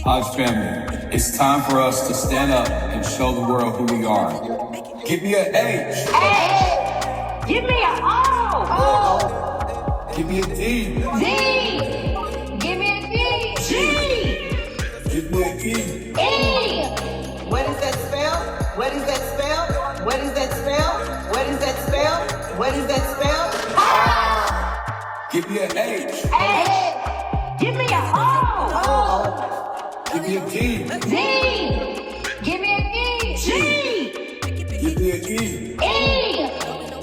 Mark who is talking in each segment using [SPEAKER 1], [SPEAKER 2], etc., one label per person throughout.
[SPEAKER 1] Hodge family, it's time for us to stand up and show the world who we are. Give me an H.
[SPEAKER 2] H. Give me an O.
[SPEAKER 1] O. Give me a D.
[SPEAKER 2] D. Give me a D. G.
[SPEAKER 1] Give me an E.
[SPEAKER 2] E.
[SPEAKER 3] What is that spell? What is that spell? What is that spell? What is that spell? What is that spell?
[SPEAKER 1] Ah. Give me an H.
[SPEAKER 2] H. Give me an O.
[SPEAKER 1] Give me a D.
[SPEAKER 2] D. Give me a D. G.
[SPEAKER 1] Give me an E.
[SPEAKER 2] E.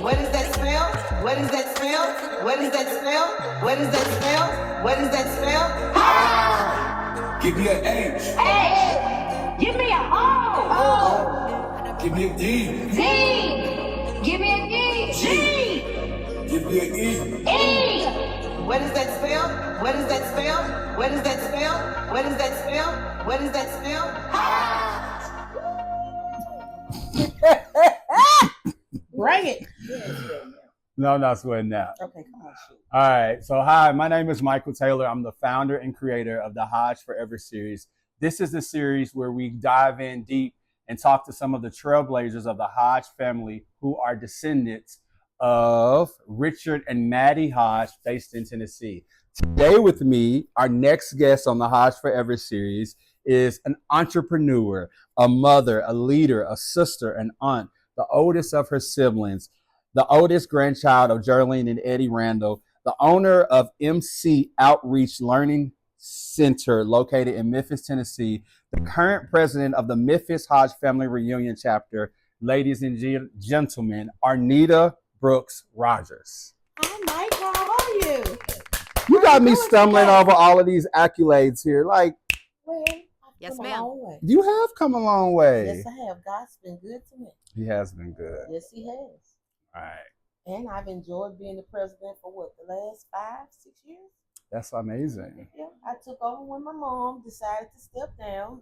[SPEAKER 3] What is that spell? What is that spell? What is that spell? What is that spell? What is that spell?
[SPEAKER 1] Ah. Give me an H.
[SPEAKER 2] H. Give me an O.
[SPEAKER 1] Give me a D.
[SPEAKER 2] D. Give me a D. G.
[SPEAKER 1] Give me an E.
[SPEAKER 3] E. What is that spell? What is that spell? What is that spell? What is that spell? What is that spell?
[SPEAKER 4] Bring it.
[SPEAKER 5] No, I'm not sweating that.
[SPEAKER 4] Okay, come on, shoot.
[SPEAKER 5] All right. So, hi, my name is Michael Taylor. I'm the founder and creator of the Hodge Forever Series. This is the series where we dive in deep and talk to some of the trailblazers of the Hodge family who are descendants of Richard and Maddie Hodge, based in Tennessee. Today with me, our next guest on the Hodge Forever Series is an entrepreneur, a mother, a leader, a sister, an aunt, the oldest of her siblings, the oldest grandchild of Geraldine and Eddie Randall, the owner of MC Outreach Learning Center located in Memphis, Tennessee, the current president of the Memphis Hodge Family Reunion Chapter, ladies and gentlemen, Arnita Brooks Rogers.
[SPEAKER 4] Hi, Mike. How are you?
[SPEAKER 5] You got me stumbling over all of these accolades here. Like,
[SPEAKER 4] Well,
[SPEAKER 6] Yes,
[SPEAKER 4] come a
[SPEAKER 6] ma'am.
[SPEAKER 4] long way.
[SPEAKER 5] you have come a long way.
[SPEAKER 4] Yes, I have. God's been good to me.
[SPEAKER 5] He has been good.
[SPEAKER 4] Yes, He has.
[SPEAKER 5] All right.
[SPEAKER 4] And I've enjoyed being the president for what, the last 5-6 years?
[SPEAKER 5] That's amazing.
[SPEAKER 4] Yeah, I took over when my mom decided to step down.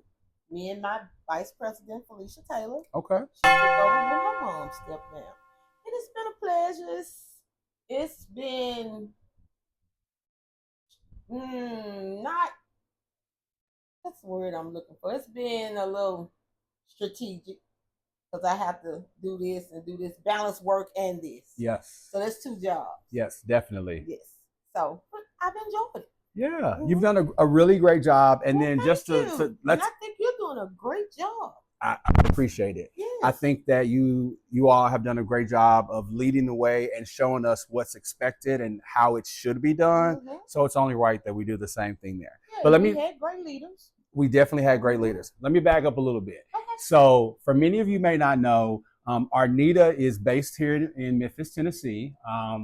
[SPEAKER 4] Me and my vice president, Felicia Taylor.
[SPEAKER 5] Okay.
[SPEAKER 4] She took over when my mom stepped down. And it's been a pleasure. It's been not, that's the word I'm looking for. It's been a little strategic because I have to do this, balance work and this.
[SPEAKER 5] Yes.
[SPEAKER 4] So that's 2 jobs.
[SPEAKER 5] Yes, definitely.
[SPEAKER 4] Yes. So but I've enjoyed it.
[SPEAKER 5] Yeah, you've done a really great job. And
[SPEAKER 4] Well,
[SPEAKER 5] then
[SPEAKER 4] thank
[SPEAKER 5] just
[SPEAKER 4] you.
[SPEAKER 5] to
[SPEAKER 4] And
[SPEAKER 5] let's,
[SPEAKER 4] I think you're doing a great job.
[SPEAKER 5] I appreciate it.
[SPEAKER 4] Yes.
[SPEAKER 5] I think that you all have done a great job of leading the way and showing us what's expected and how it should be done.
[SPEAKER 4] Mhm.
[SPEAKER 5] So it's only right that we do the same thing there.
[SPEAKER 4] Yeah,
[SPEAKER 5] But let
[SPEAKER 4] we
[SPEAKER 5] me,
[SPEAKER 4] had great leaders.
[SPEAKER 5] we definitely had great leaders. Let me back up a little bit.
[SPEAKER 4] Okay.
[SPEAKER 5] So for many of you may not know, Arnita is based here in Memphis, Tennessee,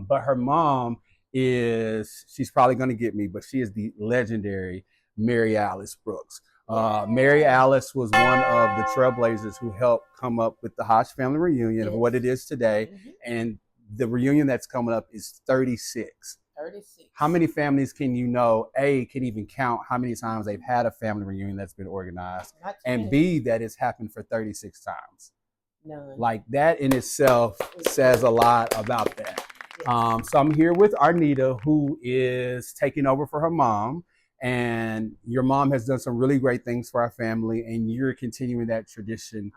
[SPEAKER 5] but her mom she's probably going to get me, but she is the legendary Mary Alice Brooks. Mary Alice was one of the trailblazers who helped come up with the Hodge Family Reunion of what it is today.
[SPEAKER 4] Mm-hmm.
[SPEAKER 5] And the reunion that's coming up is 36.
[SPEAKER 4] 36.
[SPEAKER 5] How many families can you know, A, can even count how many times they've had a family reunion that's been organized,
[SPEAKER 4] Not too
[SPEAKER 5] and
[SPEAKER 4] many.
[SPEAKER 5] B, that it's happened for 36 times?
[SPEAKER 4] None.
[SPEAKER 5] Like, that in itself says a lot about that.
[SPEAKER 4] Yes.
[SPEAKER 5] So I'm here with Arnita, who is taking over for her mom. And your mom has done some really great things for our family, and you're continuing that tradition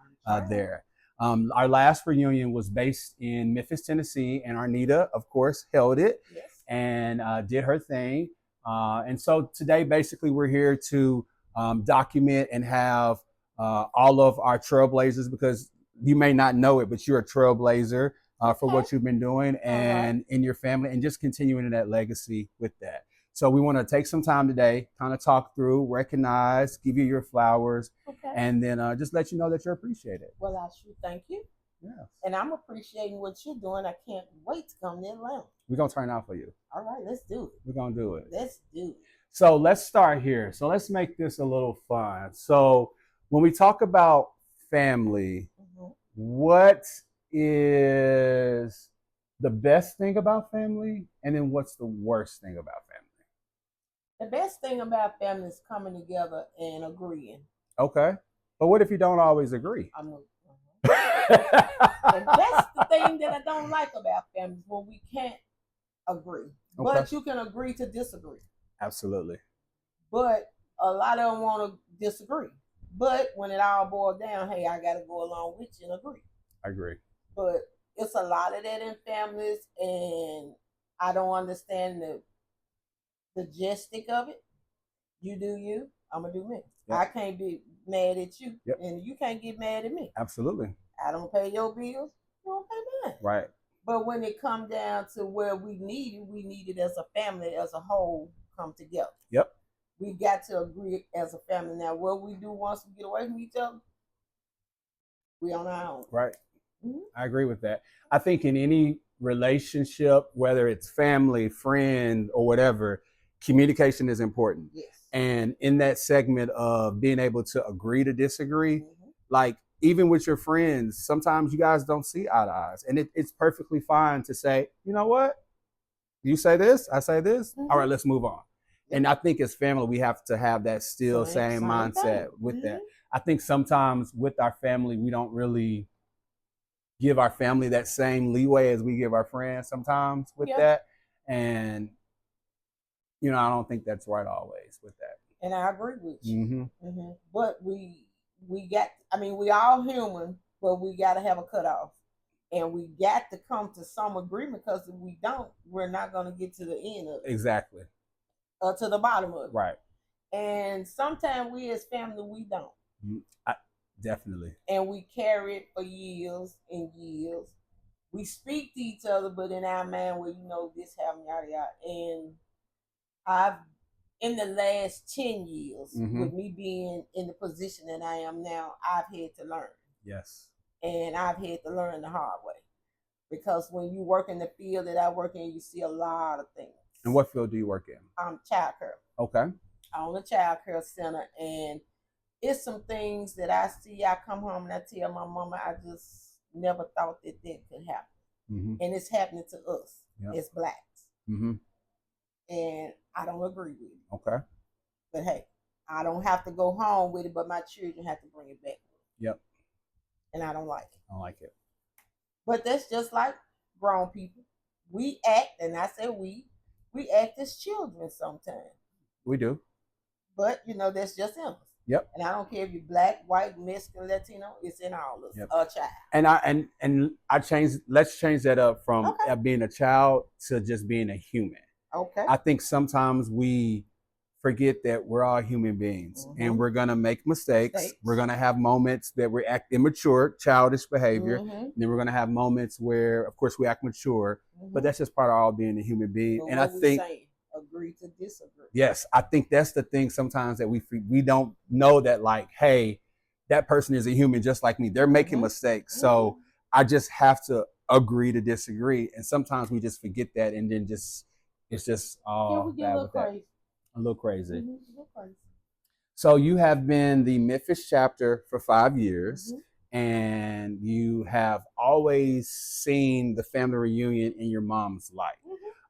[SPEAKER 5] there. Our last reunion was based in Memphis, Tennessee, and Arnita, of course, held it.
[SPEAKER 4] Yes.
[SPEAKER 5] And did her thing. And so today, basically, we're here to document and have all of our trailblazers, because you may not know it, but you're a trailblazer for what you've been doing and in your family, and just continuing that legacy with that. So we want to take some time today, kind of talk through, recognize, give you your flowers,
[SPEAKER 4] Okay.
[SPEAKER 5] and then just let you know that you're appreciated.
[SPEAKER 4] Well, I sure thank you.
[SPEAKER 5] Yeah.
[SPEAKER 4] And I'm appreciating what you're doing. I can't wait to come to Atlanta.
[SPEAKER 5] We're going to turn out for you.
[SPEAKER 4] All right, let's do it.
[SPEAKER 5] We're going to do it.
[SPEAKER 4] Let's do it.
[SPEAKER 5] So let's start here. So let's make this a little fun. So when we talk about family,
[SPEAKER 4] Mm-hmm.
[SPEAKER 5] what is the best thing about family? And then what's the worst thing about family?
[SPEAKER 4] The best thing about family is coming together and agreeing.
[SPEAKER 5] Okay. But what if you don't always agree?
[SPEAKER 4] And that's the thing that I don't like about families, when we can't agree. But
[SPEAKER 5] Okay.
[SPEAKER 4] you can agree to disagree.
[SPEAKER 5] Absolutely.
[SPEAKER 4] But a lot of them want to disagree. But when it all boils down, hey, I got to go along with you and agree.
[SPEAKER 5] I agree.
[SPEAKER 4] But it's a lot of that in families, and I don't understand the gestic of it. You do you, I'm going to do me. Yep. I can't be mad at you, yep. And you can't get mad at me.
[SPEAKER 5] Absolutely.
[SPEAKER 4] I don't pay your bills, you don't pay mine.
[SPEAKER 5] Right.
[SPEAKER 4] But when it comes down to where we need it as a family, as a whole, come together.
[SPEAKER 5] Yep.
[SPEAKER 4] We got to agree as a family. Now, what we do once we get away from each other, we on our own.
[SPEAKER 5] Right. Mm-hmm. I agree with that. I think in any relationship, whether it's family, friend, or whatever, communication is important.
[SPEAKER 4] Yes.
[SPEAKER 5] And in that segment of being able to agree to disagree, mm-hmm. like even with your friends, sometimes you guys don't see eye to eyes. And it's perfectly fine to say, you know what? You say this, I say this. Mm-hmm. All right, let's move on. Yep. And I think as family, we have to have that still same mindset with mm-hmm. that. I think sometimes with our family, we don't really give our family that same leeway as we give our friends sometimes with yep. that. And, you know, I don't think that's right always with that.
[SPEAKER 4] And I agree with you. Mm-hmm. Mm-hmm. But we all human, but we got to have a cutoff. And we got to come to some agreement, because if we don't, we're not going to get to the end of it.
[SPEAKER 5] Exactly.
[SPEAKER 4] To the bottom of it.
[SPEAKER 5] Right.
[SPEAKER 4] And sometimes we as family, we don't.
[SPEAKER 5] Definitely. And
[SPEAKER 4] we carry it for years and years. We speak to each other, but in our mind, well, you know, this happened, yada, yada. And I've, in the last 10 years, mm-hmm. with me being in the position that I am now, I've had to learn.
[SPEAKER 5] Yes. And
[SPEAKER 4] I've had to learn the hard way. Because when you work in the field that I work in, you see a lot of things.
[SPEAKER 5] And what field do you work in?
[SPEAKER 4] Child care.
[SPEAKER 5] Okay.
[SPEAKER 4] I own a child care center, and it's some things that I see. I come home and I tell my mama, I just never thought that could happen. Mm-hmm. And it's happening to us as Blacks. Mm-hmm. And I don't agree with it.
[SPEAKER 5] Okay.
[SPEAKER 4] But hey, I don't have to go home with it, but my children have to bring it back.
[SPEAKER 5] Yep.
[SPEAKER 4] And I don't like it.
[SPEAKER 5] I don't like it.
[SPEAKER 4] But that's just like grown people. We act, and I say we act as children sometimes.
[SPEAKER 5] We do.
[SPEAKER 4] But, you know, that's just in us.
[SPEAKER 5] Yep.
[SPEAKER 4] And I don't care if you're Black, white, Mexican, Latino, it's in all of us. Yep. A child.
[SPEAKER 5] And let's change that up from being a child to just being a human.
[SPEAKER 4] Okay.
[SPEAKER 5] I think sometimes we forget that we're all human beings, mm-hmm. and we're going to make mistakes. We're going to have moments that we act immature, childish behavior. Mm-hmm. And then we're going to have moments where, of course, we act mature, mm-hmm. but that's just part of all being a human being.
[SPEAKER 4] But
[SPEAKER 5] and I think,
[SPEAKER 4] agree to disagree.
[SPEAKER 5] Yes, I think that's the thing sometimes that we don't know that, like, hey, that person is a human just like me. They're making mm-hmm. mistakes. Mm-hmm. So I just have to agree to disagree. And sometimes we just forget that, and then it's just all bad with that. A little crazy. Mm-hmm. A little crazy. So you have been the Memphis chapter for 5 years, mm-hmm. and you have always seen the family reunion in your mom's life.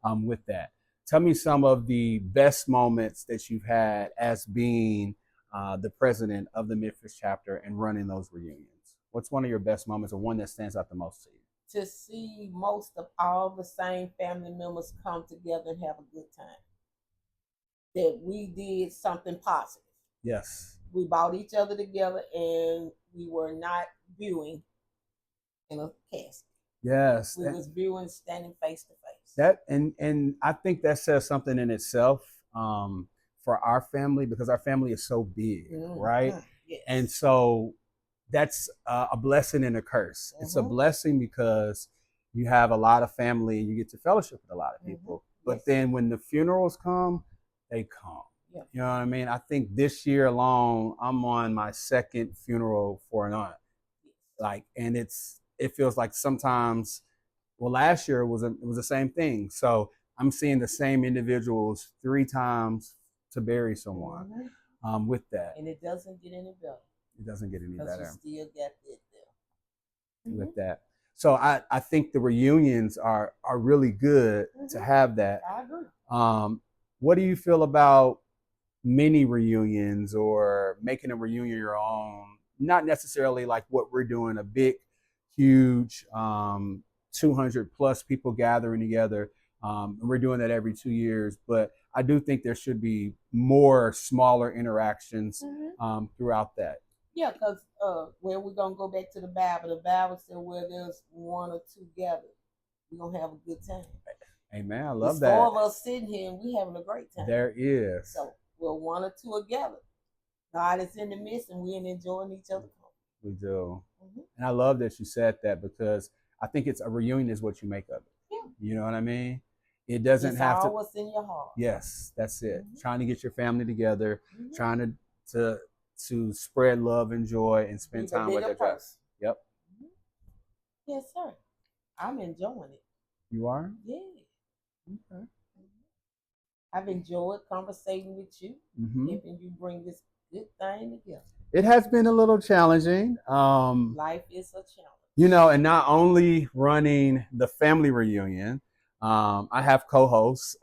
[SPEAKER 5] Mm-hmm. With that, tell me some of the best moments that you've had as being the president of the Memphis chapter and running those reunions. What's one of your best moments, or one that stands out the most to you?
[SPEAKER 4] To see most of all the same family members come together and have a good time. That we did something positive.
[SPEAKER 5] Yes.
[SPEAKER 4] We brought each other together, and we were not viewing in a casket.
[SPEAKER 5] Yes.
[SPEAKER 4] We was viewing standing face to face.
[SPEAKER 5] That and I think that says something in itself for our family, because our family is so big, mm-hmm. right?
[SPEAKER 4] Yes.
[SPEAKER 5] And so that's a blessing and a curse. Mm-hmm. It's a blessing because you have a lot of family and you get to fellowship with a lot of people. Mm-hmm. But then when the funerals come, they come. Yeah. You know what I mean? I think this year alone, I'm on my second funeral for an aunt. Like, and it feels like sometimes, well, last year it was the same thing. So I'm seeing the same individuals 3 times to bury someone, mm-hmm.
[SPEAKER 4] With that. And it doesn't get any better.
[SPEAKER 5] It doesn't get any better.
[SPEAKER 4] You still got it there.
[SPEAKER 5] Mm-hmm. With that. So I think the reunions are really good mm-hmm. to have that.
[SPEAKER 4] I agree.
[SPEAKER 5] What do you feel about mini reunions, or making a reunion your own? Not necessarily like what we're doing, a big, huge 200 plus people gathering together. We're doing that every 2 years. But I do think there should be more smaller interactions
[SPEAKER 4] Mhm.
[SPEAKER 5] throughout that.
[SPEAKER 4] Yeah, because where we're gonna go back to the Bible said where there's one or two gathered, we're gonna have a good time.
[SPEAKER 5] Amen. I love
[SPEAKER 4] There's four
[SPEAKER 5] that.
[SPEAKER 4] of us sitting here and we having a great time.
[SPEAKER 5] There is.
[SPEAKER 4] So we're one or two are gathered. God is in the midst and we're enjoying each other.
[SPEAKER 5] We do.
[SPEAKER 4] Mhm.
[SPEAKER 5] And I love that you said that because I think it's a reunion is what you make of it.
[SPEAKER 4] Yeah.
[SPEAKER 5] You know what I mean? It doesn't
[SPEAKER 4] It's
[SPEAKER 5] have
[SPEAKER 4] all
[SPEAKER 5] to.
[SPEAKER 4] what's in your heart.
[SPEAKER 5] Yes, that's it.
[SPEAKER 4] Mhm.
[SPEAKER 5] Trying to get your family together,
[SPEAKER 4] Mhm.
[SPEAKER 5] trying to spread love and joy and spend
[SPEAKER 4] Be the
[SPEAKER 5] time with
[SPEAKER 4] bigger
[SPEAKER 5] each other.
[SPEAKER 4] person.
[SPEAKER 5] Yep.
[SPEAKER 4] Mhm. Yes, sir. I'm enjoying it.
[SPEAKER 5] You are?
[SPEAKER 4] Yeah.
[SPEAKER 5] Okay.
[SPEAKER 4] I've enjoyed conversating with you,
[SPEAKER 5] Mm-hmm.
[SPEAKER 4] helping you bring this good thing together.
[SPEAKER 5] It has been a little challenging.
[SPEAKER 4] Life is a challenge.
[SPEAKER 5] You know, and not only running the family reunion, I have co-hosts.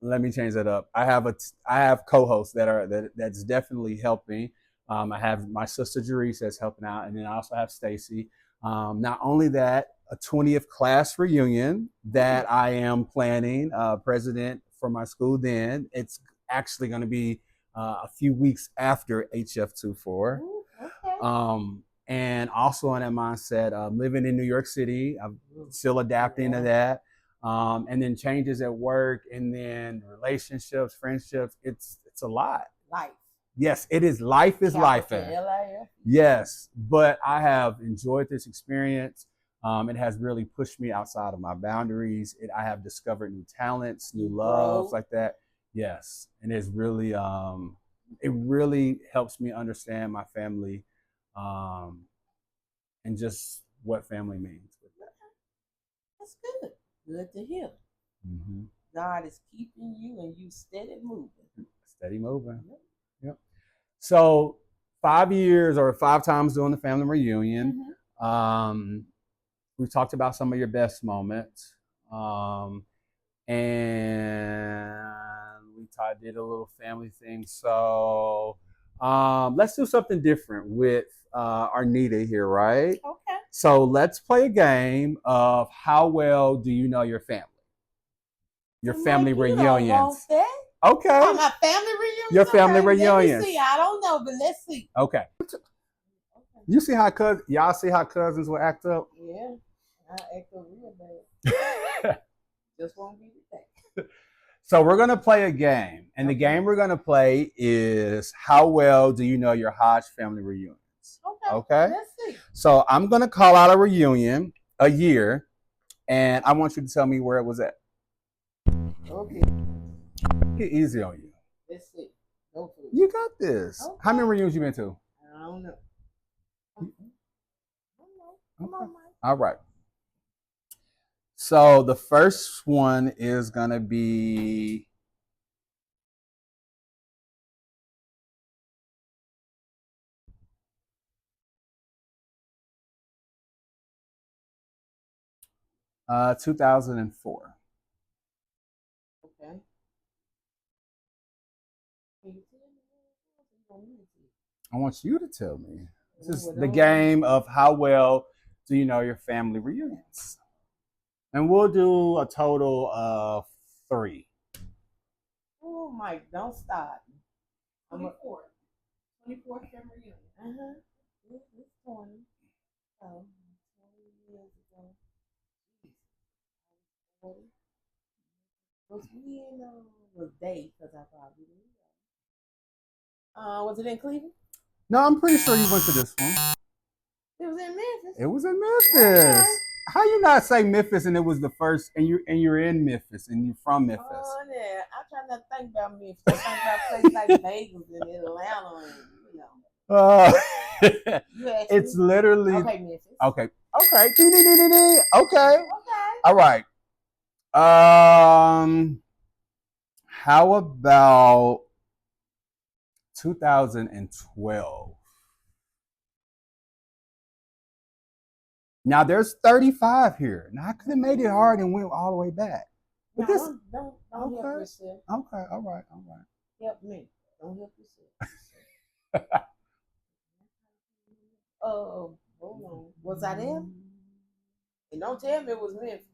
[SPEAKER 5] Let me change that up. I have co-hosts that's definitely helping. I have my sister Jerice that's helping out, and then I also have Stacy. Not only that, a 20th class reunion that I am planning, president for my school. Then it's actually going to be a few weeks after HF24.
[SPEAKER 4] Ooh, okay.
[SPEAKER 5] And also in that mindset, living in New York City, I'm still adapting to that. And then changes at work, and then relationships, friendships. It's a lot.
[SPEAKER 4] Life.
[SPEAKER 5] Yes, it is. Life is life.
[SPEAKER 4] L-I-F.
[SPEAKER 5] Yes, but I have enjoyed this experience. It has really pushed me outside of my boundaries. I have discovered new talents, new loves like that. Yes, and it's really it really helps me understand my family, and just what family means.
[SPEAKER 4] That's good. Good to hear.
[SPEAKER 5] Mm-hmm.
[SPEAKER 4] God is keeping you and you steady moving.
[SPEAKER 5] Steady moving. Yep. So 5 years or 5 times doing the family reunion.
[SPEAKER 4] Mm-hmm.
[SPEAKER 5] We talked about some of your best moments. And we did a little family thing. So let's do something different with Arnita here, right?
[SPEAKER 4] Okay.
[SPEAKER 5] So let's play a game of how well do you know your family? Your family reunions. Okay.
[SPEAKER 4] Oh, my family reunions?
[SPEAKER 5] Your family reunions.
[SPEAKER 4] Let me see. I don't know, but let's see.
[SPEAKER 5] Okay. You see how y'all see how cousins will act up?
[SPEAKER 4] Yeah. I act up real bad. Just won't be that.
[SPEAKER 5] So we're going to play a game. And the game we're going to play is how well do you know your Hodge family reunions? Okay.
[SPEAKER 4] Let's see.
[SPEAKER 5] So I'm going to call out a reunion, a year, and I want you to tell me where it was at.
[SPEAKER 4] Okay.
[SPEAKER 5] Get easy on you.
[SPEAKER 4] Let's see. Go for it.
[SPEAKER 5] You got this. Okay. How many reunions you been to?
[SPEAKER 4] I don't know. Come on, Mike.
[SPEAKER 5] All right. So the first one is going to be 2004.
[SPEAKER 4] Okay.
[SPEAKER 5] I want you to tell me. This is the game of how well do you know your family reunions. And we'll do a total of 3.
[SPEAKER 4] Oh, Mike, don't stop.
[SPEAKER 2] 24. 24 family reunion.
[SPEAKER 4] Uh-huh. It's 20. So, 20 years ago. Was we in the day? Because I probably didn't know. Was it in Cleveland?
[SPEAKER 5] No, I'm pretty sure you went to this one.
[SPEAKER 4] It was in Memphis.
[SPEAKER 5] It was in Memphis. Okay. How you not say Memphis and it was the first and you're in Memphis and you're from Memphis?
[SPEAKER 4] Oh yeah, I try not to think about Memphis. I think about places like Vegas and Atlanta and
[SPEAKER 5] it's literally
[SPEAKER 4] okay, Memphis.
[SPEAKER 5] Okay. Okay. All right. How about 2012? Now there's 35 here. Now I could have made it hard and went all the way back. But
[SPEAKER 4] no, don't help yourself.
[SPEAKER 5] Okay, all right.
[SPEAKER 4] Help me. Don't help yourself. Hold on. Was I there? And don't tell me it was Memphis.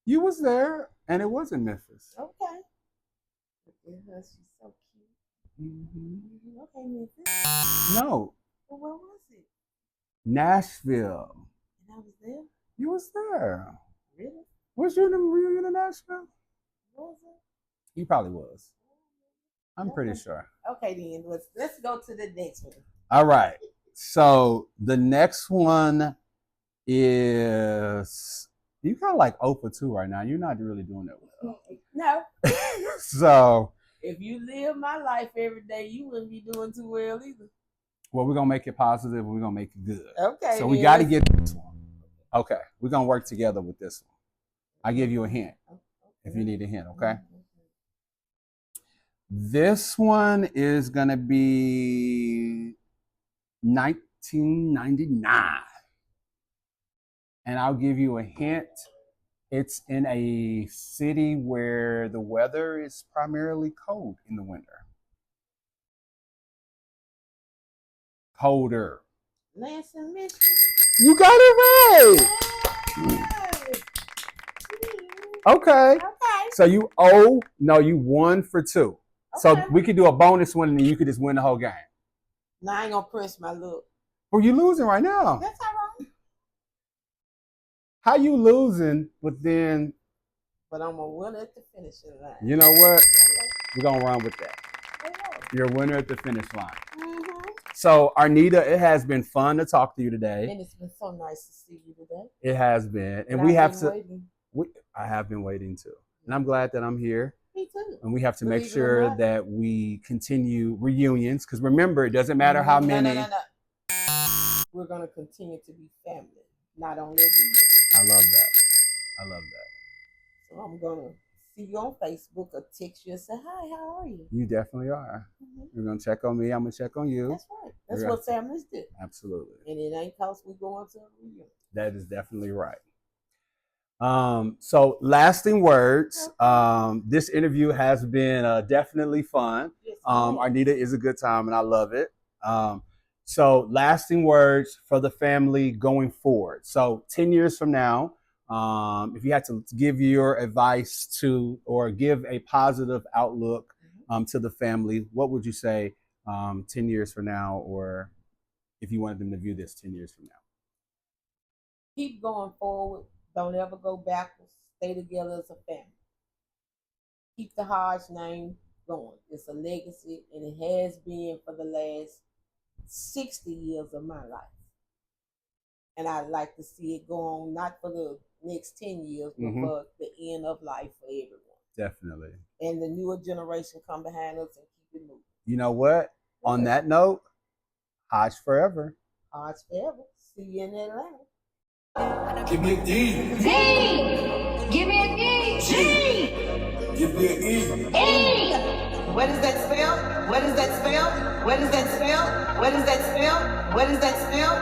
[SPEAKER 5] You was there, and it was in Memphis.
[SPEAKER 4] Okay. because she's so cute.
[SPEAKER 5] Mm-hmm.
[SPEAKER 4] Okay, Memphis.
[SPEAKER 5] No,
[SPEAKER 4] Well, where was it?
[SPEAKER 5] Nashville.
[SPEAKER 4] And I was there.
[SPEAKER 5] You was there.
[SPEAKER 4] Really?
[SPEAKER 5] Was you in the reunion in Nashville?
[SPEAKER 4] Was it?
[SPEAKER 5] You probably was. I'm pretty sure.
[SPEAKER 4] Okay, then let's go to the next one.
[SPEAKER 5] All right. So the next one is you kind of like 0 for 2 right now. You're not really doing that well.
[SPEAKER 4] No.
[SPEAKER 5] So
[SPEAKER 4] If you live my life every day, you wouldn't be doing too well either.
[SPEAKER 5] well, we're gonna make it positive and we're gonna make it good.
[SPEAKER 4] Okay.
[SPEAKER 5] So we got to get this one. Okay, we're gonna work together with this one. I give you a hint if you need a hint. Okay. This one is gonna be 1999, and I'll give you a hint. It's in a city where the weather is primarily cold in the winter. Colder.
[SPEAKER 4] Lansing, Michigan.
[SPEAKER 5] You got it right. Okay.
[SPEAKER 4] Okay.
[SPEAKER 5] So you won for 2. So
[SPEAKER 4] Okay.
[SPEAKER 5] we could do a bonus one and you could just win the whole game.
[SPEAKER 4] No, I ain't gonna press my look.
[SPEAKER 5] Well, you losing right now.
[SPEAKER 4] That's all right.
[SPEAKER 5] How you losing, but then,
[SPEAKER 4] But I'm a winner at the finishing line.
[SPEAKER 5] you know what? We're going to run with that. You're a winner at the finish line.
[SPEAKER 4] Mm-hmm.
[SPEAKER 5] So, Arnita, it has been fun to talk to you today.
[SPEAKER 4] And it's been so nice to see you today.
[SPEAKER 5] It has been. And
[SPEAKER 4] I've
[SPEAKER 5] we have
[SPEAKER 4] been
[SPEAKER 5] to,
[SPEAKER 4] waiting.
[SPEAKER 5] I have been waiting too. And I'm glad that I'm here.
[SPEAKER 4] Me too.
[SPEAKER 5] And we have to make
[SPEAKER 4] Believe it or
[SPEAKER 5] sure
[SPEAKER 4] not.
[SPEAKER 5] that we continue reunions. Because remember, it doesn't matter how many.
[SPEAKER 4] No. We're gonna continue to be family, not only every year.
[SPEAKER 5] I love that. I love that.
[SPEAKER 4] So I'm gonna see you on Facebook or text you and say, hi, how are you?
[SPEAKER 5] You definitely are.
[SPEAKER 4] Mhm.
[SPEAKER 5] You're going to check on me. I'm going to check on you.
[SPEAKER 4] That's right. That's
[SPEAKER 5] Yeah.
[SPEAKER 4] what families do.
[SPEAKER 5] Absolutely.
[SPEAKER 4] And it ain't cause we going to a reunion.
[SPEAKER 5] That is definitely right. So lasting words. This interview has been definitely fun.
[SPEAKER 4] Yes,
[SPEAKER 5] Arnita is a good time and I love it. So lasting words for the family going forward. So 10 years from now, if you had to give your advice to or give a positive outlook to the family, what would you say 10 years from now, or if you wanted them to view this 10 years from now?
[SPEAKER 4] Keep going forward. Don't ever go backwards. Stay together as a family. Keep the Hodge name going. It's a legacy, and it has been for the last 60 years of my life. And I'd like to see it go on, not for the next 10 years, but for the end of life for everyone.
[SPEAKER 5] Definitely.
[SPEAKER 4] And the newer generation come behind us and keep it moving.
[SPEAKER 5] You know what? On that note, Hodge Forever.
[SPEAKER 4] Hodge Forever. See you in Atlanta.
[SPEAKER 1] Give me a D.
[SPEAKER 2] D. Give me a D. G.
[SPEAKER 1] Give me an E.
[SPEAKER 2] E.
[SPEAKER 3] What is that spell? What is that spell? What is that spell? What is that spell? What is that spell?